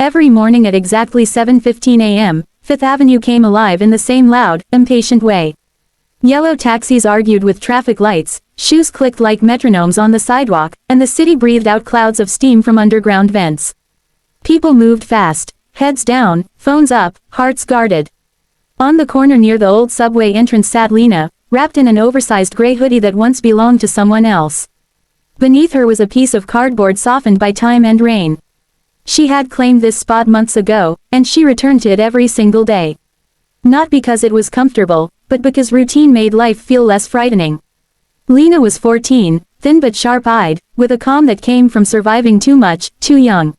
Every morning at exactly 7:15 a.m., Fifth Avenue came alive in the same loud, impatient way. Yellow taxis argued with traffic lights, shoes clicked like metronomes on the sidewalk, and the city breathed out clouds of steam from underground vents. People moved fast, heads down, phones up, hearts guarded. On the corner near the old subway entrance sat Lena, wrapped in an oversized gray hoodie that once belonged to someone else. Beneath her was a piece of cardboard softened by time and rain. She had claimed this spot months ago, and she returned to it every single day. Not because it was comfortable, but because routine made life feel less frightening. Lena was 14, thin but sharp-eyed, with a calm that came from surviving too much, too young.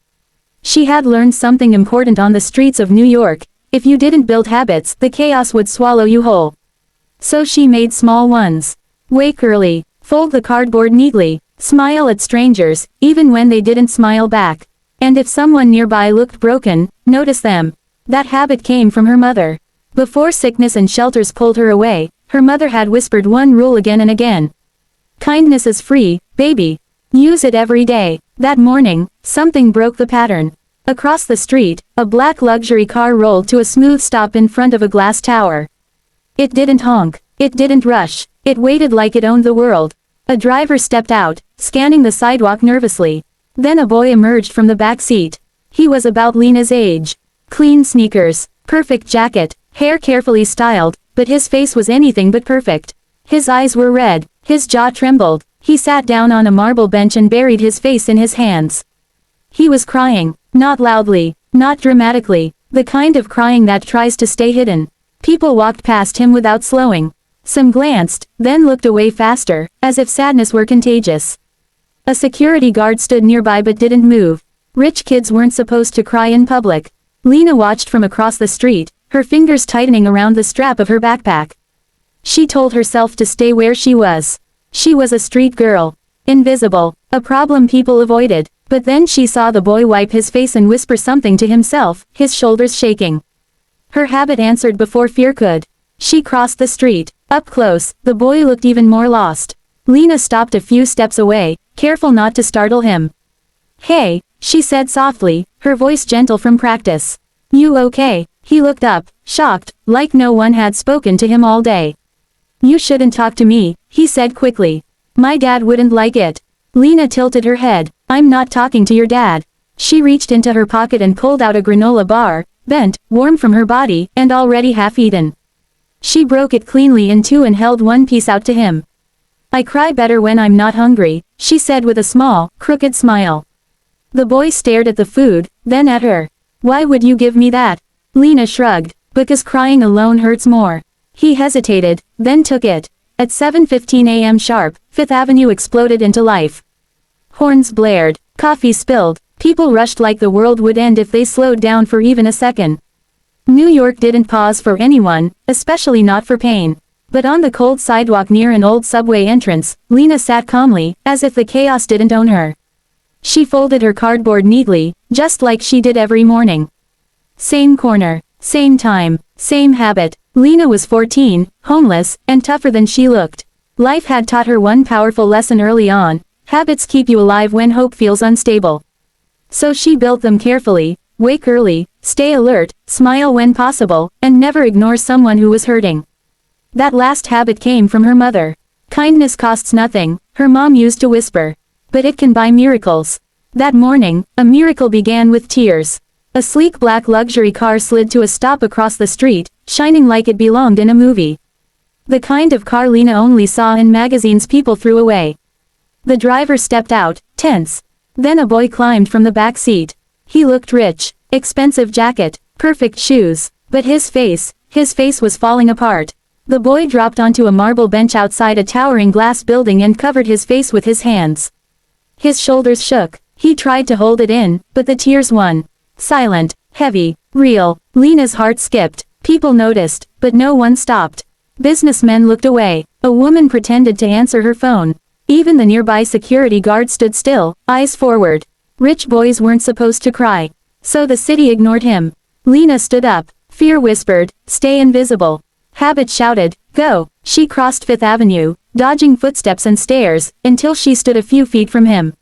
She had learned something important on the streets of New York: if you didn't build habits, the chaos would swallow you whole. So she made small ones. Wake early, fold the cardboard neatly, smile at strangers, even when they didn't smile back. And if someone nearby looked broken, notice them. That habit came from her mother. Before sickness and shelters pulled her away, her mother had whispered one rule again and again. Kindness is free, baby. Use it every day. That morning, something broke the pattern. Across the street, a black luxury car rolled to a smooth stop in front of a glass tower. It didn't honk. It didn't rush. It waited like it owned the world. A driver stepped out, scanning the sidewalk nervously. Then a boy emerged from the back seat. He was about Lena's age. Clean sneakers, perfect jacket, hair carefully styled, but his face was anything but perfect. His eyes were red, his jaw trembled. He sat down on a marble bench and buried his face in his hands. He was crying, not loudly, not dramatically, the kind of crying that tries to stay hidden. People walked past him without slowing. Some glanced, then looked away faster, as if sadness were contagious. A security guard stood nearby but didn't move. Rich kids weren't supposed to cry in public. Lena watched from across the street, her fingers tightening around the strap of her backpack. She told herself to stay where she was. She was a street girl. Invisible. A problem people avoided. But then she saw the boy wipe his face and whisper something to himself, his shoulders shaking. Her habit answered before fear could. She crossed the street. Up close, the boy looked even more lost. Lena stopped a few steps away, careful not to startle him. "Hey," she said softly, her voice gentle from practice. "You okay?" He looked up, shocked, like no one had spoken to him all day. "You shouldn't talk to me," he said quickly. "My dad wouldn't like it." Lena tilted her head. "I'm not talking to your dad." She reached into her pocket and pulled out a granola bar, bent, warm from her body, and already half-eaten. She broke it cleanly in two and held one piece out to him. "I cry better when I'm not hungry," she said with a small, crooked smile. The boy stared at the food, then at her. "Why would you give me that?" Lena shrugged. "Because crying alone hurts more." He hesitated, then took it. At 7:15 a.m. sharp, Fifth Avenue exploded into life. Horns blared, coffee spilled, people rushed like the world would end if they slowed down for even a second. New York didn't pause for anyone, especially not for pain. But on the cold sidewalk near an old subway entrance, Lena sat calmly, as if the chaos didn't own her. She folded her cardboard neatly, just like she did every morning. Same corner, same time, same habit. Lena was 14, homeless, and tougher than she looked. Life had taught her one powerful lesson early on: habits keep you alive when hope feels unstable. So she built them carefully: wake early, stay alert, smile when possible, and never ignore someone who was hurting. That last habit came from her mother. "Kindness costs nothing," her mom used to whisper. "But it can buy miracles." That morning, a miracle began with tears. A sleek black luxury car slid to a stop across the street, shining like it belonged in a movie. The kind of car Lena only saw in magazines people threw away. The driver stepped out, tense. Then a boy climbed from the back seat. He looked rich, expensive jacket, perfect shoes, but his face was falling apart. The boy dropped onto a marble bench outside a towering glass building and covered his face with his hands. His shoulders shook. He tried to hold it in, but the tears won. Silent, heavy, real. Lena's heart skipped. People noticed, but no one stopped. Businessmen looked away. A woman pretended to answer her phone. Even the nearby security guard stood still, eyes forward. Rich boys weren't supposed to cry. So the city ignored him. Lena stood up. Fear whispered, "Stay invisible." Habit shouted, "Go." She crossed Fifth Avenue, dodging footsteps and stares, until she stood a few feet from him.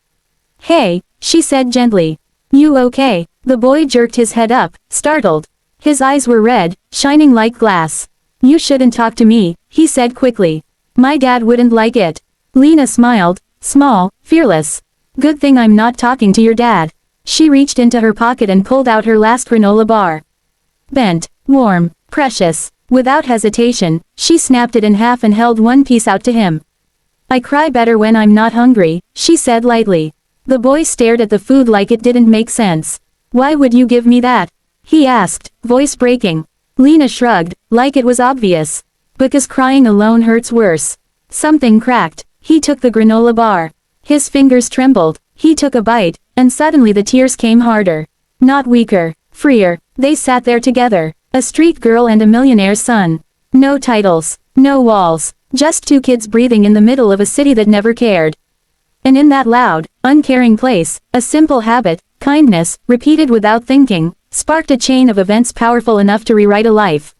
"Hey," she said gently. "You okay?" The boy jerked his head up, startled. His eyes were red, shining like glass. You shouldn't talk to me, he said quickly. My dad wouldn't like it. Lena smiled, small, fearless. Good thing I'm not talking to your dad. She reached into her pocket and pulled out her last granola bar. Bent, warm, precious. Without hesitation, she snapped it in half and held one piece out to him. I cry better when I'm not hungry, she said lightly. The boy stared at the food like it didn't make sense. Why would you give me that? He asked, voice breaking. Lena shrugged, like it was obvious. Because crying alone hurts worse. Something cracked. He took the granola bar. His fingers trembled. He took a bite, and suddenly the tears came harder. Not weaker, freer. They sat there together. A street girl and a millionaire's son. No titles, no walls, just two kids breathing in the middle of a city that never cared. And in that loud, uncaring place, a simple habit, kindness, repeated without thinking, sparked a chain of events powerful enough to rewrite a life.